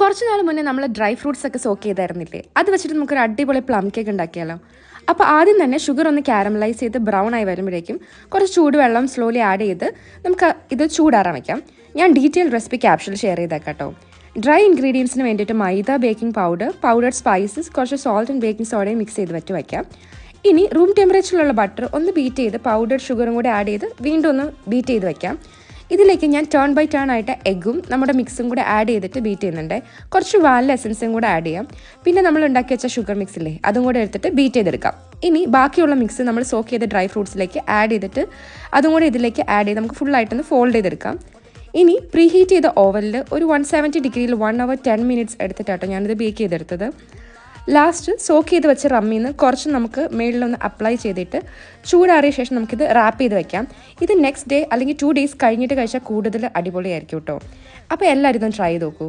കുറച്ച് നാൾ മുന്നേ നമ്മൾ ഡ്രൈ ഫ്രൂട്ട്സ് ഒക്കെ സോക്ക് ചെയ്തായിരുന്നില്ലേ? അത് വെച്ചിട്ട് നമുക്കൊരു അടിപൊളി പ്ലം കേക്ക് ഉണ്ടാക്കിയാലോ? അപ്പോൾ ആദ്യം തന്നെ ഷുഗർ ഒന്ന് കാരമലൈസ് ചെയ്ത് ബ്രൗൺ ആയി വരുമ്പോഴേക്കും കുറച്ച് ചൂടുവെള്ളം സ്ലോലി ആഡ് ചെയ്ത് നമുക്ക് ഇത് ചൂടാറാൻ വയ്ക്കാം. ഞാൻ ഡീറ്റെയിൽ റെസിപ്പി ക്യാപ്ഷനിൽ ഷെയർ ചെയ്തേക്കാം കേട്ടോ. ഡ്രൈ ഇൻഗ്രീഡിയൻസിന് വേണ്ടിയിട്ട് മൈദ, ബേക്കിംഗ് പൗഡർ, പൗഡർഡ് സ്പൈസസ്, കുറച്ച് സോൾട്ട് ആൻഡ് ബേക്കിംഗ് സോഡയും മിക്സ് ചെയ്ത് വയ്ക്കാം. ഇനി റൂം ടെമ്പറേച്ചറിലുള്ള ബട്ടർ ഒന്ന് ബീറ്റ് ചെയ്ത് പൗഡർഡ് ഷുഗറും കൂടെ ആഡ് ചെയ്ത് വീണ്ടും ഒന്ന് ബീറ്റ് ചെയ്ത് വയ്ക്കാം. ഇതിലേക്ക് ഞാൻ ടേൺ ബൈ ടേൺ ആയിട്ട് എഗ്ഗും നമ്മുടെ മിക്സും കൂടെ ആഡ് ചെയ്തിട്ട് ബീറ്റ് ചെയ്യുന്നുണ്ട്. കുറച്ച് വാനില എസൻസും കൂടെ ആഡ് ചെയ്യാം. പിന്നെ നമ്മൾ ഉണ്ടാക്കി വെച്ച ഷുഗർ മിക്സില്ലേ, അതും കൂടെ എടുത്തിട്ട് ബീറ്റ് ചെയ്തെടുക്കാം. ഇനി ബാക്കിയുള്ള മിക്സ് നമ്മൾ സോക്ക് ചെയ്ത ഡ്രൈ ഫ്രൂട്ട്സിലേക്ക് ആഡ് ചെയ്തിട്ട് അതും കൂടെ ഇതിലേക്ക് ആഡ് ചെയ്ത് നമുക്ക് ഫുള്ളായിട്ടൊന്ന് ഫോൾഡ് ചെയ്തെടുക്കാം. ഇനി പ്രീ ഹീറ്റ് ചെയ്ത ഓവനിൽ ഒരു 170 ഡിഗ്രിയിൽ 1 hour 10 minutes എടുത്തിട്ടാട്ടോ ഞാനിത് ബേക്ക് ചെയ്തെടുത്തത്. ലാസ്റ്റ് സോക്ക് ചെയ്ത് വെച്ച റമ്മിൽ നിന്ന് കുറച്ച് നമുക്ക് മേളിലൊന്ന് അപ്ലൈ ചെയ്തിട്ട് ചൂടാറിയ ശേഷം നമുക്കിത് റാപ്പ് ചെയ്ത് വെക്കാം. ഇത് നെക്സ്റ്റ് ഡേ അല്ലെങ്കിൽ 2 days കഴിഞ്ഞിട്ട് കഴിച്ചാൽ കൂടുതൽ അടിപൊളിയായിരിക്കും കേട്ടോ. അപ്പോൾ എല്ലാവരും ഇതൊന്ന് ട്രൈ ചെയ്ത് നോക്കൂ.